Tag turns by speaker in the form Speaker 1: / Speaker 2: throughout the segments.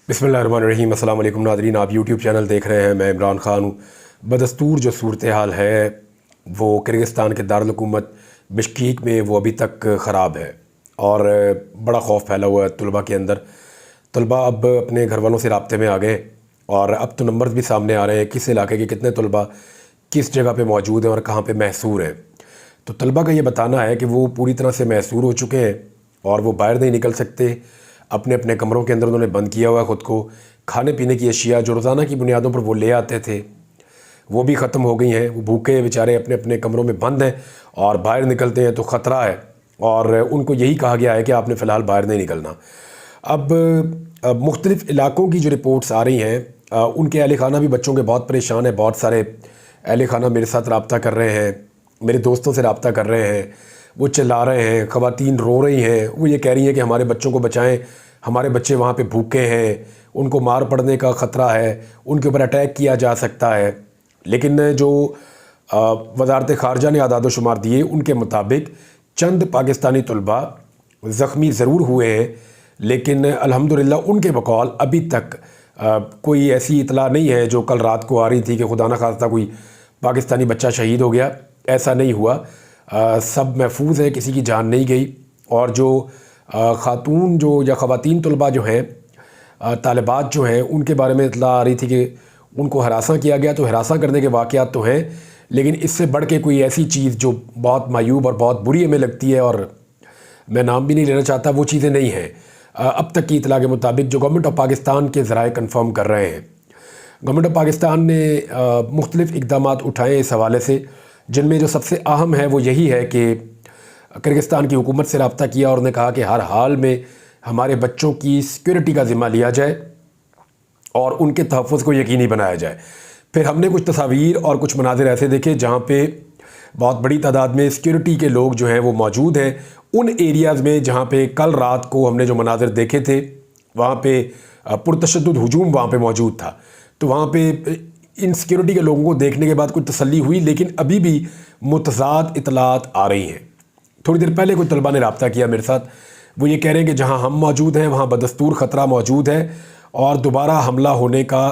Speaker 1: बिस्मिल्लाहिर्रहमानिर्रहीम। अस्सलाम वालेकुम नाज़रीन, आप यूट्यूब चैनल देख रहे हैं। मैं इमरान ख़ान हूँ। बदस्तूर जो सूरत हाल है वो किर्गिस्तान के दारुल हुकूमत बिश्केक में वो अभी तक ख़राब है और बड़ा खौफ फैला हुआ है तलबा के अंदर। तलबा अब अपने घर वालों से राब्ते में आ गए और अब तो नंबर्स भी सामने आ रहे हैं किस इलाके के कितने तलबा किस जगह पे मौजूद हैं और कहाँ पे महसूर हैं। तो तलबा का ये बताना है कि वो पूरी तरह से महसूर हो चुके हैं और वो बाहर नहीं निकल सकते। अपने अपने कमरों के अंदर उन्होंने बंद किया हुआ है ख़ुद को। खाने पीने की अशिया जो रोज़ाना की बुनियादों पर वो ले आते थे वो भी ख़त्म हो गई हैं। वो भूखे बेचारे अपने अपने कमरों में बंद हैं और बाहर निकलते हैं तो ख़तरा है और उनको यही कहा गया है कि आपने फ़िलहाल बाहर नहीं निकलना। अब मुख्तलिफ़ इलाक़ों की जो रिपोर्ट्स आ रही हैं उनके अहल खाना भी बच्चों के बहुत परेशान है। बहुत सारे अहल खाना मेरे साथ रब्ता कर रहे हैं, मेरे दोस्तों से रब्ता कर रहे हैं। वो चिल्ला रहे हैं, ख़वातीन रो रही हैं। वो ये कह रही हैं कि हमारे बच्चों को बचाएं, हमारे बच्चे वहाँ पे भूखे हैं, उनको मार पड़ने का ख़तरा है, उनके ऊपर अटैक किया जा सकता है। लेकिन जो वज़ारत ख़ारजा ने आदाद शुमार दिए उनके मुताबिक चंद पाकिस्तानी तलबा ज़ख्मी ज़रूर हुए हैं, लेकिन अल्हम्दुलिल्लाह उनके बकौल अभी तक कोई ऐसी इतला नहीं है जो कल रात को आ रही थी कि खुदा न खास्ता कोई पाकिस्तानी बच्चा शहीद हो गया। ऐसा नहीं हुआ। सब महफूज है, किसी की जान नहीं गई। और जो ख़ातून जो या ख़वातीन तलबा जो हैं तालिबात जो हैं उनके बारे में इतला आ रही थी कि उनको हरासा किया गया। तो हरासा करने के वाक़यात तो हैं, लेकिन इससे बढ़ के कोई ऐसी चीज़ जो बहुत मायूब और बहुत बुरी हमें लगती है और मैं नाम भी नहीं लेना चाहता, वो चीज़ें नहीं हैं। अब तक की इतला के मुताबिक जो गवर्नमेंट ऑफ पाकिस्तान के ज़राए कन्फर्म कर रहे हैं, गवर्नमेंट ऑफ पाकिस्तान ने मुख्तलिफ़ इक़दाम उठाए इस हवाले से, जिनमें जो सबसे अहम है वो यही है कि किर्गिस्तान की हुकूमत से रब्ता किया और उन्होंने कहा कि हर हाल में हमारे बच्चों की सिक्योरिटी का ज़िम्मा लिया जाए और उनके तहफ़्फ़ुज़ को यकीनी बनाया जाए। फिर हमने कुछ तस्वीर और कुछ मनाज़िर ऐसे देखे जहाँ पे बहुत बड़ी तादाद में सिक्योरिटी के लोग जो हैं वो मौजूद हैं उन एरियाज़ में जहाँ पे कल रात को हमने जो मनाज़िर देखे थे वहाँ पे पुरतशद्दुद हुजूम वहाँ पे मौजूद था। तो वहाँ पे इन सिक्योरिटी के लोगों को देखने के बाद कुछ तसल्ली हुई, लेकिन अभी भी मुतज़ाद इतलात आ रही हैं। थोड़ी देर पहले कोई तलबा ने रब्ता किया मेरे साथ, वो ये कह रहे हैं कि जहाँ हम मौजूद हैं वहाँ बदस्तूर ख़तरा मौजूद है और दोबारा हमला होने का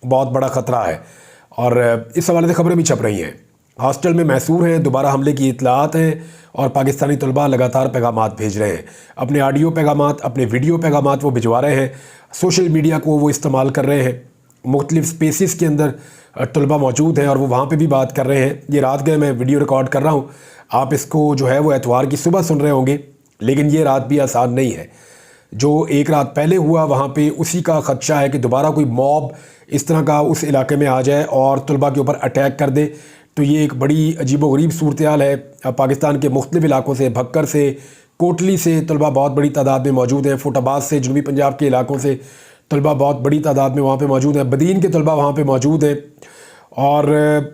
Speaker 1: बहुत बड़ा ख़तरा है। और इस हवाले से ख़बरें भी छप रही हैं। हॉस्टल में महसूर हैं, दोबारा हमले की इतलात हैं और पाकिस्तानी तलबा लगातार पैगामात भेज रहे हैं। अपने ऑडियो पैगामात, अपने वीडियो पैगामात वो भिजवा रहे हैं। सोशल मीडिया को वो इस्तेमाल कर रहे हैं। मुख्तलिफ़ स्पेसिस के अंदर तलबा मौजूद हैं और वो वहाँ पे भी बात कर रहे हैं। ये रात गए मैं वीडियो रिकॉर्ड कर रहा हूँ, आप इसको जो है वो एतवार की सुबह सुन रहे होंगे, लेकिन ये रात भी आसान नहीं है। जो एक रात पहले हुआ वहाँ पे उसी का ख़दशा है कि दोबारा कोई मॉब इस तरह का उस इलाके में आ जाए और तलबा के ऊपर अटैक कर दे। तो ये एक बड़ी अजीबोगरीब सूरत हाल है। पाकिस्तान के मुख्तलिफ़ इलाकों से, भक्कर से, कोटली से तलबा बहुत बड़ी तादाद में मौजूद हैं। फुटाबाद से, जनूबी पंजाब के इलाकों से तलबा बहुत बड़ी तादाद में वहाँ पे मौजूद हैं। बदीन के तलबा वहाँ पे मौजूद हैं और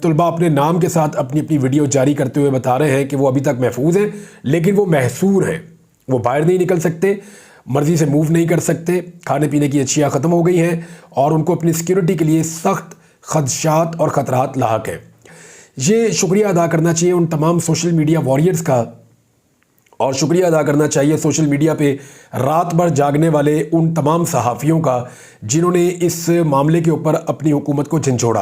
Speaker 1: तलबा अपने नाम के साथ अपनी अपनी वीडियो जारी करते हुए बता रहे हैं कि वो अभी तक महफूज हैं, लेकिन वो महसूर हैं। वो बाहर नहीं निकल सकते, मर्ज़ी से मूव नहीं कर सकते, खाने पीने की अशिया ख़त्म हो गई हैं और उनको अपनी सिक्योरिटी के लिए सख्त खदशात और ख़तरात लाहक हैं। ये शुक्रिया अदा करना चाहिए उन तमाम सोशल मीडिया वॉरियर्स का और शुक्रिया अदा करना चाहिए सोशल मीडिया पे रात भर जागने वाले उन तमाम सहाफ़ियों का जिन्होंने इस मामले के ऊपर अपनी हुकूमत को झंझोड़ा।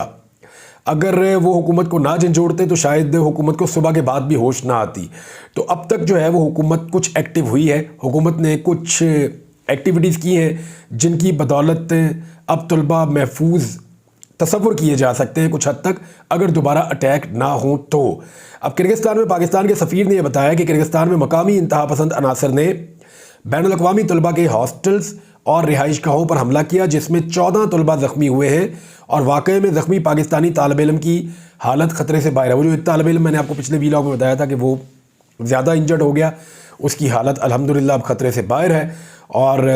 Speaker 1: अगर वो हुकूमत को ना झंझोड़ते तो शायद हुकूमत को सुबह के बाद भी होश ना आती। तो अब तक जो है वो हुकूमत कुछ एक्टिव हुई है, हुकूमत ने कुछ एक्टिविटीज़ की हैं जिनकी बदौलत अब तलबा महफूज तसव्वुर किए जा सकते हैं कुछ हद तक, अगर दोबारा अटैक ना हो तो। अब किर्गिस्तान में पाकिस्तान के सफ़ीर ने यह बताया कि किर्गिस्तान में मकामी इंतहा पसंद अनासर ने बैनुल अक़वामी तलबा के हॉस्टल्स और रिहाइश गाहों पर हमला किया, जिसमें 14 तलबा ज़ख्मी हुए हैं और वाक़े में ज़ख्मी पाकिस्तानी तालिब इल्म की हालत ख़तरे से बाहर है। वो जो एक तालिब इल्म मैंने आपको पिछले वीलॉग में बताया था कि वो ज़्यादा इंजर्ड हो गया, उसकी हालत अल्हम्दुलिल्लाह अब ख़तरे से बाहर है। और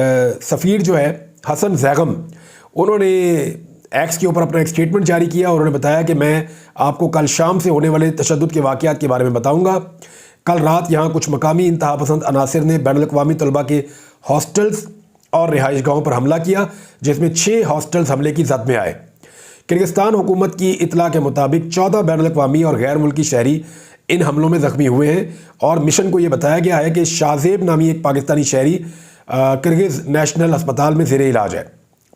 Speaker 1: सफ़ीर जो है हसन ज़ैगम, उन्होंने एक्स के ऊपर अपना एक स्टेटमेंट जारी किया और उन्होंने बताया कि मैं आपको कल शाम से होने वाले तशद्दुद के वाक़यात के बारे में बताऊँगा। कल रात यहाँ कुछ मकामी इंतहा पसंद अनासर ने बैनुल अक़वामी तलबा के हॉस्टल्स और रिहाइश गाहों पर हमला किया, जिसमें 6 हॉस्टल्स हमले की जद में आए। किर्गिस्तान हुकूमत की इतला के मुताबिक 14 बैनुल अक़वामी और गैर मुल्की शहरी इन हमलों में ज़ख्मी हुए हैं और मिशन को ये बताया गया है कि शाहजेब नामी एक पाकिस्तानी शहरी किर्गिज़ नेशनल अस्पताल में ज़ेरे इलाज है।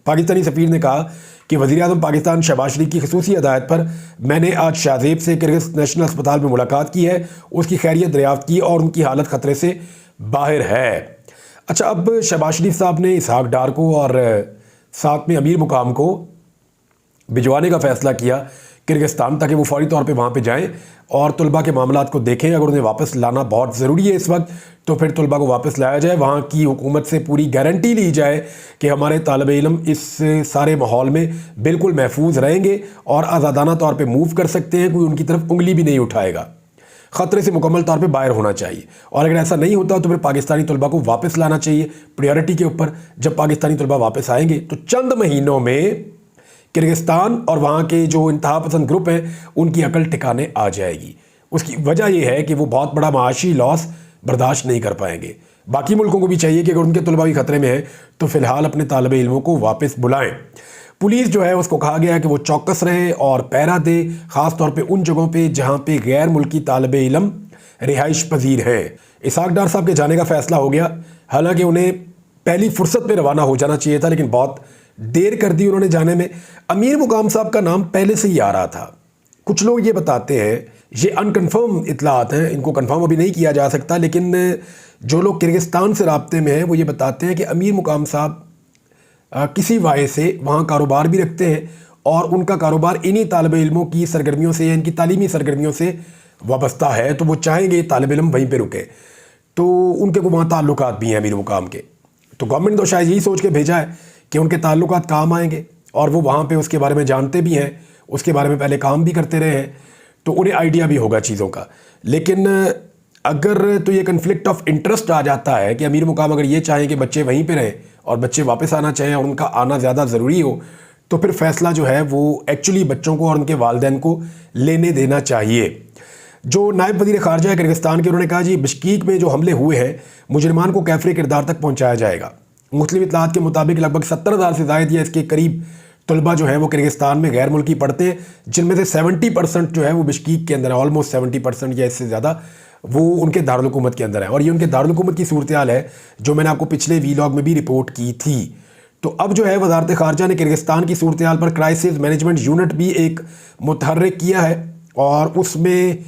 Speaker 1: पाकिस्तानी सफ़ीर ने कहा कि वज़ीर-ए-आज़म पाकिस्तान शहबाज शरीफ की ख़ुसूसी हिदायत पर मैंने आज शाहज़ेब से किर्गिज़ नेशनल अस्पताल में मुलाकात की है, उसकी खैरियत दरियाफ़्त की और उनकी हालत ख़तरे से बाहर है। अच्छा, अब शहबाज शरीफ साहब ने इसहाक डार को और साथ में अमीर मुकाम को भिजवाने का फ़ैसला किया किर्गिस्तान, ताकि वो फौरी तौर पे वहाँ पे जाएं और तलबा के मामलात को देखें। अगर उन्हें वापस लाना बहुत ज़रूरी है इस वक्त, तो फिर तलबा को वापस लाया जाए। वहाँ की हुकूमत से पूरी गारंटी ली जाए कि हमारे तालिब इल्म इस सारे माहौल में बिल्कुल महफूज रहेंगे और आज़ादाना तौर पर मूव कर सकते हैं, कोई उनकी तरफ उंगली भी नहीं उठाएगा। ख़तरे से मुकम्मल तौर पे बाहर होना चाहिए। और अगर ऐसा नहीं होता तो फिर पाकिस्तानी तलबा को वापस लाना चाहिए प्रायोरिटी के ऊपर। जब पाकिस्तानी तलबा वापस आएंगे तो चंद महीनों में किर्गिस्तान और वहाँ के जो इंतहा पसंद ग्रुप हैं उनकी अकल ठिकाने आ जाएगी। उसकी वजह यह है कि वो बहुत बड़ा माशी लॉस बर्दाश्त नहीं कर पाएंगे। बाकी मुल्कों को भी चाहिए कि अगर उनके तलबा भी ख़तरे में है तो फ़िलहाल अपने तालिब इल्मों को वापस बुलाएं। पुलिस जो है उसको कहा गया है कि वो चौकस रहे और पहरा दे, ख़ास तौर पे उन जगहों पे जहाँ पे गैर मुल्की तालिब इल्म रिहाइश पजीर हैं। इसहाक डार साहब के जाने का फ़ैसला हो गया। हालांकि उन्हें पहली फुर्सत में रवाना हो जाना चाहिए था, लेकिन बहुत देर कर दी उन्होंने जाने में। अमीर मुकाम साहब का नाम पहले से ही आ रहा था। कुछ लोग ये बताते हैं, ये अनकन्फर्म इतलात हैं, इनको कन्फर्म अभी नहीं किया जा सकता, लेकिन जो लोग किर्गिस्तान से राब्ते में हैं वो ये बताते हैं कि अमीर मुकाम साहब किसी वाये से वहाँ कारोबार भी रखते हैं और उनका कारोबार इन्हीं तालिब इल्मों की सरगर्मियों से या इनकी तालीमी सरगर्मियों से वाबस्ता है। तो वो चाहेंगे तालिब इल्म वहीं पे रुके, तो उनके को वहाँ ताल्लुकात भी हैं अमीर मुकाम के। तो गवर्नमेंट तो शायद यही सोच के भेजा है कि उनके ताल्लुकात काम आएंगे और वो वहाँ पे उसके बारे में जानते भी हैं, उसके बारे में पहले काम भी करते रहे हैं, तो उन्हें आइडिया भी होगा चीज़ों का। लेकिन अगर तो ये कन्फ्लिक्ट ऑफ इंटरेस्ट आ जाता है कि अमीर मुकाम अगर ये चाहें कि बच्चे वहीं पे रहें और बच्चे वापस आना चाहें और उनका आना ज़्यादा ज़रूरी हो, तो फिर फ़ैसला जो है वो एक्चुअली बच्चों को और उनके वालिदैन को लेने देना चाहिए। जो नायब वज़ीर ख़ारजा है किर्गिस्तान के, उन्होंने कहा जी बिश्कीक में जो हमले हुए हैं मुजरिमान को कैफरे किरदार तक पहुँचाया जाएगा। मुस्लिम इत्तलात के मुताबिक लगभग 70,000 से ज़ायद या इसके करीब तलबा जो है वो किर्गिस्तान में गैर मुल्की पढ़ते हैं, जिनमें से 70% जो है वो बिश्कीक के अंदर है। ऑलमोस्ट 70% या इससे ज़्यादा वो उनके दारुल हुकूमत के अंदर है। और ये उनके दारुल हुकूमत की सूरत हाल है जो मैंने आपको पिछले वीलॉग में भी रिपोर्ट की थी। तो अब जो है वज़ारत ख़ारजा ने किर्गिस्तान की सूरत हाल पर क्राइसिस मैनेजमेंट यूनिट भी एक मुतहर्रिक किया है और उसमें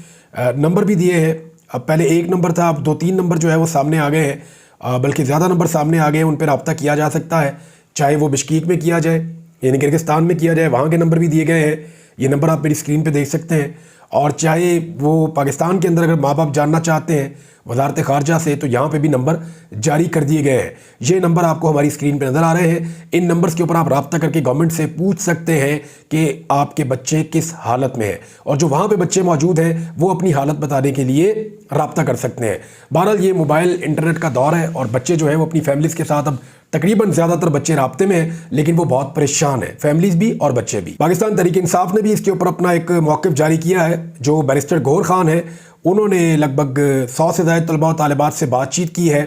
Speaker 1: नंबर भी दिए हैं। अब पहले 1 नंबर था, अब 2-3 नंबर जो है वो सामने आ गए हैं, बल्कि ज़्यादा नंबर सामने आ गए हैं। उन पर रब्ता किया जा सकता है, चाहे वो बिश्कीक में किया जाए यानी किर्गिस्तान में किया जाए, वहाँ के नंबर भी दिए गए हैं। ये नंबर आप मेरी स्क्रीन पे देख सकते हैं। और चाहे वो पाकिस्तान के अंदर अगर माँ बाप जानना चाहते हैं वज़ारत ख़ारजा से, तो यहाँ पे भी नंबर जारी कर दिए गए हैं। ये नंबर आपको हमारी स्क्रीन पे नज़र आ रहे हैं। इन नंबर्स के ऊपर आप रब्ता करके गवर्नमेंट से पूछ सकते हैं कि आपके बच्चे किस हालत में हैं, और जो वहाँ पे बच्चे मौजूद हैं वो अपनी हालत बताने के लिए रब्ता कर सकते हैं। बहरहाल ये मोबाइल इंटरनेट का दौर है और बच्चे जो है वो अपनी फैमिलीज़ के साथ, अब तकरीबन ज़्यादातर बच्चे राब्ते में हैं, लेकिन वो बहुत परेशान हैं, फैमिलीज़ भी और बच्चे भी। पाकिस्तान तहरीक इंसाफ ने भी इसके ऊपर अपना एक मौक़िफ़ जारी किया है। जो बैरिस्टर गौहर खान है उन्होंने लगभग 100 से ज़ायद तलबा और तालिबात से बातचीत की है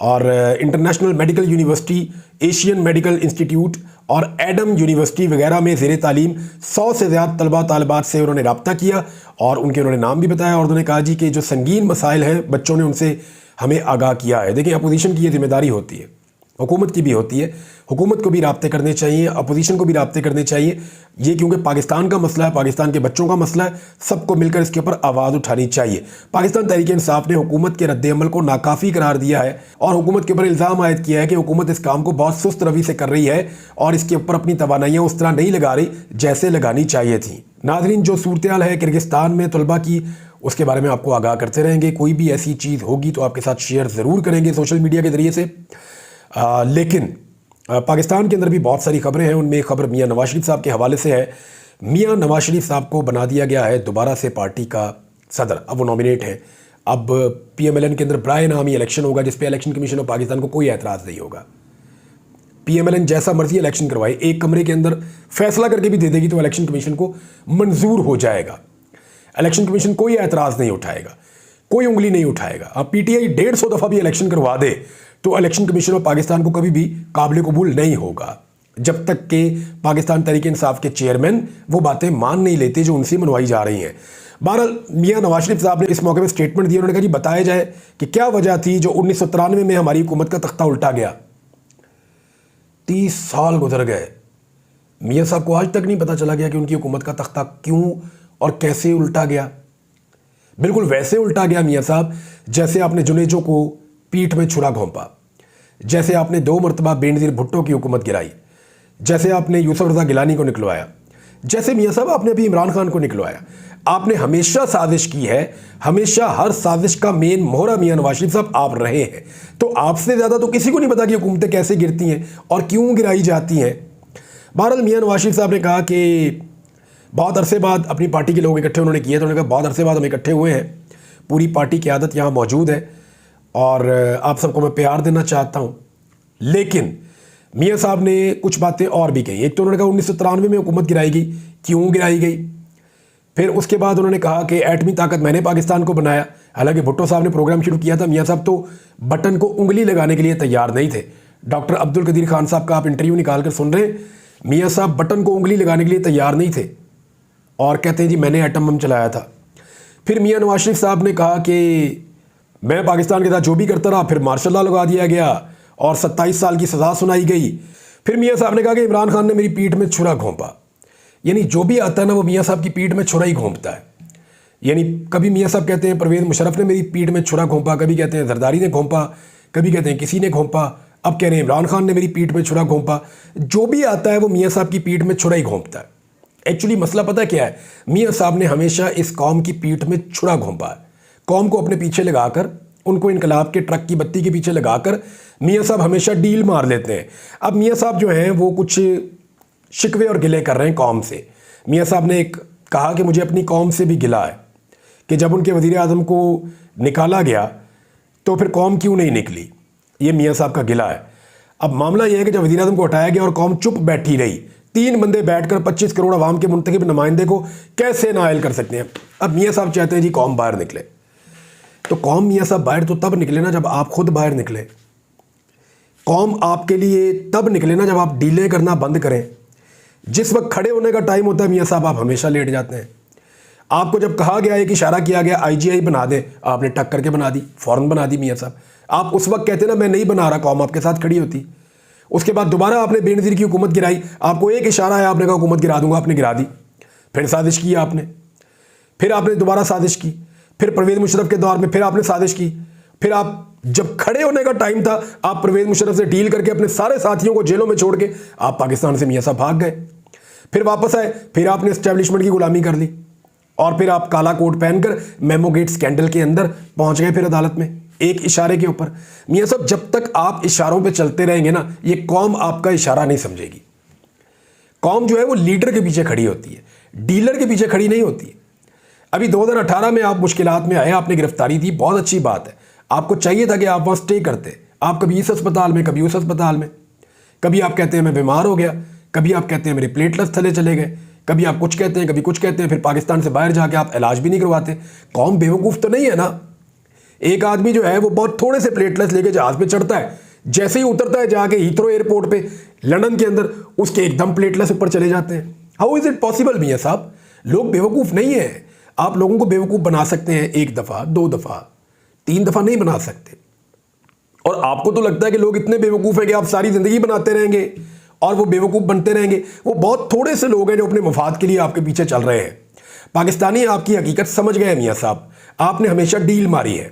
Speaker 1: और international medical university, Asian medical institute और एडम यूनिवर्सिटी वगैरह में ज़ेर तालीम 100 से ज़्यादा तलबा और तालिबात से उन्होंने रब्ता किया और उन्होंने नाम भी बताया और उन्होंने कहा जी कि जो संगीन मसाइल हैं बच्चों ने उनसे हमें आगाह किया है। देखिए, अपोजिशन की ये जिम्मेदारी होती है, हुकूमत की भी होती है। हुकूमत को भी राब्ते करने चाहिए, अपोजिशन को भी राब्ते करने चाहिए। ये क्योंकि पाकिस्तान का मसला है, पाकिस्तान के बच्चों का मसला है, सबको मिलकर इसके ऊपर आवाज़ उठानी चाहिए। पाकिस्तान तहरीक इंसाफ ने हुकूमत के रद्द-ए-अमल को नाकाफ़ी करार दिया है और हुकूमत के ऊपर इल्ज़ाम आयद किया है कि हुकूमत इस काम को बहुत सुस्त रवि से कर रही है और इसके ऊपर अपनी तवानाइयाँ उस तरह नहीं लगा रही जैसे लगानी चाहिए थी। नाज़रीन, जो सूरत हाल है किर्गिस्तान में तलबा की, उसके बारे में आपको आगाह करते रहेंगे। कोई भी ऐसी चीज़ होगी तो आपके साथ शेयर ज़रूर करेंगे सोशल मीडिया के ज़रिए से। लेकिन पाकिस्तान के अंदर भी बहुत सारी खबरें हैं। उनमें एक खबर मियाँ नवाज शरीफ साहब के हवाले से है। मियाँ नवाज शरीफ साहब को बना दिया गया है दोबारा से पार्टी का सदर। अब वो नॉमिनेट हैं। अब PMLN के अंदर बराए नाम ही इलेक्शन होगा, जिस पे इलेक्शन कमीशन ऑफ पाकिस्तान को कोई एतराज़ नहीं होगा। PMLN जैसा मर्जी इलेक्शन करवाए, एक कमरे के अंदर फैसला करके भी दे देगी तो इलेक्शन कमीशन को मंजूर हो जाएगा। इलेक्शन कमीशन कोई एतराज़ नहीं उठाएगा, कोई उंगली नहीं उठाएगा। अब PTI 150 दफ़ा भी इलेक्शन करवा दे तो इलेक्शन कमीशन ऑफ पाकिस्तान को कभी भी काबिल कबूल नहीं होगा, जब तक कि पाकिस्तान तहरीक इंसाफ के चेयरमैन वो बातें मान नहीं लेते जो उनसे मनवाई जा रही हैं। बहरहाल मियाँ नवाज शरीफ साहब ने इस मौके पर स्टेटमेंट दिया। उन्होंने कहा जी बताया जाए कि क्या वजह थी जो 1993 में हमारी हुकूमत का तख्ता उल्टा गया। 30 साल गुजर गए, मियाँ साहब को आज तक नहीं पता चला गया कि उनकी हुकूमत का तख्ता क्यों और कैसे उल्टा गया। बिल्कुल वैसे उल्टा गया मियाँ साहब जैसे आपने जुनेजो को पीठ में छुरा घोंपा, जैसे आपने 2 मरतबा बेनज़ीर भुट्टो की हुकूमत गिराई, जैसे आपने यूसुफ रज़ा गिलानी को निकलवाया, जैसे मियाँ साहब आपने अभी इमरान खान को निकलवाया। आपने हमेशा साजिश की है, हमेशा हर साजिश का मेन मोहरा मियाँ नवाज शरीफ साहब आप रहे हैं। तो आपसे ज़्यादा तो किसी को नहीं पता कि हुकूमतें कैसे गिरती हैं और क्यों गिराई जाती हैं। बहरहाल मियाँ नवाज शरीफ साहब ने कहा कि बहुत अरसे बाद अपनी पार्टी के लोग इकट्ठे उन्होंने किए, तो उन्होंने कहा बहुत अरसे बाद हम इकट्ठे हुए हैं, पूरी पार्टी की आदत यहाँ मौजूद है और आप सबको मैं प्यार देना चाहता हूँ। लेकिन मियाँ साहब ने कुछ बातें और भी कही। एक तो उन्होंने कहा 1993 में हुकूमत गिराई गई, क्यों गिराई गई। फिर उसके बाद उन्होंने कहा कि एटमी ताकत मैंने पाकिस्तान को बनाया। हालांकि भुट्टो साहब ने प्रोग्राम शुरू किया था, मियाँ साहब तो बटन को उंगली लगाने के लिए तैयार नहीं थे। डॉक्टर अब्दुल कदीर खान साहब का आप इंटरव्यू निकाल कर सुन रहे हैं, मियाँ साहब बटन को उंगली लगाने के लिए तैयार नहीं थे और कहते हैं जी मैंने एटम बम चलाया था। फिर मियाँ नवाज शरीफ साहब ने कहा कि मैं पाकिस्तान के साथ जो भी करता रहा, फिर मार्शल लॉ लगा दिया गया और 27 साल की सज़ा सुनाई गई। फिर मियाँ साहब ने कहा कि इमरान खान ने मेरी पीठ में छुरा घोंपा। यानी जो भी आता है ना वो मियाँ साहब की पीठ में छुरा ही घोंपता है। यानी कभी मियाँ साहब कहते हैं परवेज़ मुशर्रफ ने मेरी पीठ में छुरा घोंपा, कभी कहते हैं जरदारी ने घोंपा, कभी कहते हैं किसी ने घोंपा, अब कह रहे हैं इमरान खान ने मेरी पीठ में छुरा घोंपा। जो भी आता है वो मियाँ साहब की पीठ में छुरा ही घोंपता है। एक्चुअली मसला पता क्या है, मियाँ साहब ने हमेशा इस कौम की पीठ में छुरा घोंपा है। कौम को अपने पीछे लगाकर, उनको इनकलाब के ट्रक की बत्ती के पीछे लगाकर मियाँ साहब हमेशा डील मार लेते हैं। अब मियाँ साहब जो हैं वो कुछ शिकवे और गिले कर रहे हैं कौम से। मियाँ साहब ने एक कहा कि मुझे अपनी कौम से भी गिला है कि जब उनके वज़ीर आज़म को निकाला गया तो फिर कौम क्यों नहीं निकली। ये मियाँ साहब का गिला है। अब मामला यह है कि जब वज़ीर आज़म को हटाया गया और कौम चुप बैठी रही, 3 बंदे बैठकर 25 करोड़ आवाम के मुंतखब नुमाइंदे को कैसे नाअहल कर सकते हैं। अब मियाँ साहब चाहते हैं जी कौम बाहर निकले। तो कौम मियाँ साहब बाहर तो तब निकले ना जब आप खुद बाहर निकले। कौम आपके लिए तब निकले ना जब आप डीलें करना बंद करें। जिस वक्त खड़े होने का टाइम होता है मियाँ साहब आप हमेशा लेट जाते हैं। आपको जब कहा गया, एक इशारा किया गया IGI बना दे, आपने टक करके बना दी, फ़ौरन बना दी मियाँ साहब। आप उस वक्त कहते ना मैं नहीं बना रहा, कौम आपके साथ खड़ी होती। उसके बाद दोबारा आपने बेनज़ीर की हुकूमत गिराई, आपको एक इशारा है, आपने कहा हुकूमत गिरा दूंगा, आपने गिरा दी। फिर साजिश की आपने, फिर आपने दोबारा साजिश की, फिर परवेज़ मुशर्रफ के दौर में फिर आपने साजिश की। फिर आप जब खड़े होने का टाइम था, आप परवेज़ मुशर्रफ से डील करके अपने सारे साथियों को जेलों में छोड़ के आप पाकिस्तान से मियाँ साहब भाग गए। फिर वापस आए, फिर आपने एस्टेब्लिशमेंट की गुलामी कर ली और फिर आप काला कोट पहनकर मेमो गेट स्कैंडल के अंदर पहुंच गए फिर अदालत में, एक इशारे के ऊपर। मियाँ साहब जब तक आप इशारों पे चलते रहेंगे ना, ये कौम आपका इशारा नहीं समझेगी। कौम जो है वो लीडर के पीछे खड़ी होती है, डीलर के पीछे खड़ी नहीं होती है। अभी 2018 में आप मुश्किलात में आए, आपने गिरफ्तारी दी, बहुत अच्छी बात है। आपको चाहिए था कि आप वहाँ स्टे करते। आप कभी इस अस्पताल में, कभी उस अस्पताल में, कभी आप कहते हैं मैं बीमार हो गया, कभी आप कहते हैं मेरे प्लेटलेट्स थले चले गए, कभी आप कुछ कहते हैं, कभी कुछ कहते हैं। फिर पाकिस्तान से बाहर जाके आप इलाज भी नहीं करवाते। कौम बेवकूफ़ तो नहीं है ना। एक आदमी जो है वो बहुत थोड़े से प्लेटलेट्स लेके जहाज़ पे चढ़ता है, जैसे ही उतरता है जाके हीथ्रो एयरपोर्ट पे लंदन के अंदर, उसके एकदम प्लेटलेट्स ऊपर चले जाते हैं। हाउ इज़ इट पॉसिबल मियाँ साहब? लोग बेवकूफ़ नहीं है। आप लोगों को बेवकूफ़ बना सकते हैं 1 दफ़ा, 2 दफ़ा, 3 दफ़ा नहीं बना सकते। और आपको तो लगता है कि लोग इतने बेवकूफ़ हैं कि आप सारी ज़िंदगी बनाते रहेंगे और वो बेवकूफ़ बनते रहेंगे। वो बहुत थोड़े से लोग हैं जो अपने मफाद के लिए आपके पीछे चल रहे हैं। पाकिस्तानी आपकी हकीकत समझ गए मियाँ साहब। आपने हमेशा डील मारी है।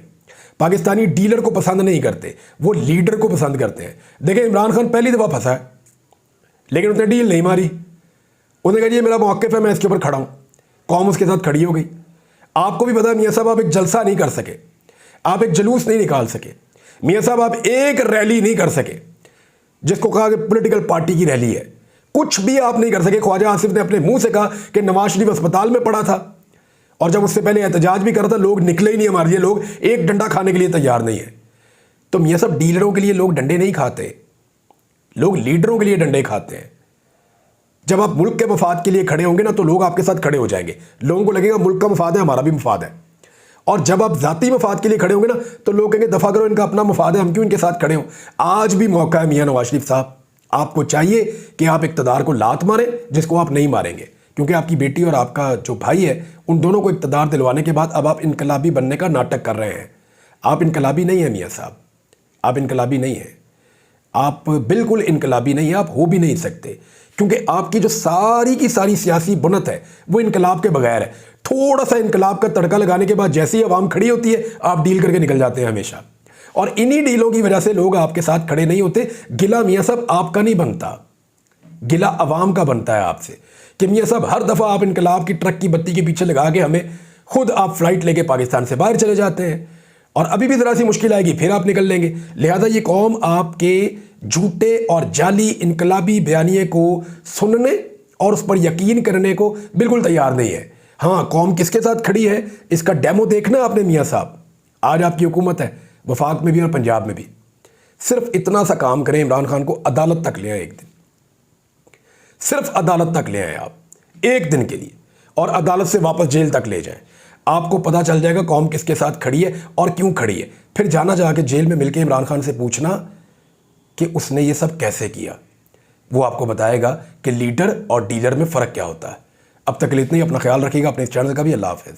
Speaker 1: पाकिस्तानी डीलर को पसंद नहीं करते, वो लीडर को पसंद करते हैं। देखिए इमरान खान पहली दफ़ा फंसा है, लेकिन उसने डील नहीं मारी। उसने कहा ये मेरा मौक़िफ़ है, मैं इसके ऊपर खड़ा हूँ। कौम उसके साथ खड़ी हो गई। आपको भी पता है मियाँ साहब, आप एक जलसा नहीं कर सके, आप एक जुलूस नहीं निकाल सके मियाँ साहब, आप एक रैली नहीं कर सके जिसको कहा कि पॉलिटिकल पार्टी की रैली है। कुछ भी आप नहीं कर सके। ख्वाजा आसिफ ने अपने मुंह से कहा कि नवाज शरीफ अस्पताल में पड़ा था और जब उससे पहले एहतजाज भी करा था, लोग निकले ही नहीं हमारे लिए, लोग एक डंडा खाने के लिए तैयार नहीं है। तो मियाँ साहब डीलरों के लिए लोग डंडे नहीं खाते, लोग लीडरों के लिए डंडे खाते हैं। जब आप मुल्क के मफाद के लिए खड़े होंगे ना तो लोग आपके साथ खड़े हो जाएंगे। लोगों को लगेगा मुल्क का मफाद है, हमारा भी मफाद है। और जब आप जाती मफाद के लिए खड़े होंगे ना तो लोग कहेंगे दफ़ा करो, इनका अपना मफाद है, हम क्यों इनके साथ खड़े हों। आज भी मौका है मियाँ नवाज शरीफ साहब, आपको चाहिए कि आप इक़्तिदार को लात मारें जिसको आप नहीं मारेंगे, क्योंकि आपकी बेटी और आपका जो भाई है उन दोनों को इक़्तिदार दिलवाने के बाद अब आप इनकलाबी बनने का नाटक कर रहे हैं। आप इनकलाबी नहीं हैं मियाँ साहब, आप इनकलाबी नहीं हैं। आप बिल्कुल इनकलाबी नहीं, आप हो भी नहीं सकते, क्योंकि आपकी जो सारी की सारी सियासी बुनत है वो इनकलाब के बगैर है। थोड़ा सा इनकलाब का तड़का लगाने के बाद जैसे ही अवाम खड़ी होती है, आप डील करके निकल जाते हैं हमेशा। और इन्हीं डीलों की वजह से लोग आपके साथ खड़े नहीं होते। गिला मियाँ साहब आपका नहीं बनता, गिला अवाम का बनता है आपसे, कि मियाँ साहब हर दफ़ा आप इनकलाब की ट्रक की बत्ती के पीछे लगा के हमें खुद आप फ्लाइट लेके पाकिस्तान से बाहर चले जाते हैं, और अभी भी ज़रा सी मुश्किल आएगी फिर आप निकल लेंगे। लिहाजा ये कौम आपके झूठे और जाली इनकलाबी बयानिए को सुनने और उस पर यकीन करने को बिल्कुल तैयार नहीं है। हाँ, कौम किसके साथ खड़ी है इसका डेमो देखना आपने मियाँ साहब। आज आपकी हुकूमत है वफाक में भी और पंजाब में भी। सिर्फ इतना सा काम करें, इमरान खान को अदालत तक ले आए एक दिन, सिर्फ अदालत तक ले आए आप एक दिन के लिए, और अदालत से वापस जेल तक ले जाएं। आपको पता चल जाएगा कौम किसके साथ खड़ी है और क्यों खड़ी है। फिर जाना जाके जेल में मिलके इमरान खान से पूछना कि उसने ये सब कैसे किया। वो आपको बताएगा कि लीडर और डीलर में फ़र्क क्या होता है। अब तक के लिए इतना ही। अपना ख्याल रखिएगा, अपने इस चैनल का भी। अल्लाह हाफ़िज़।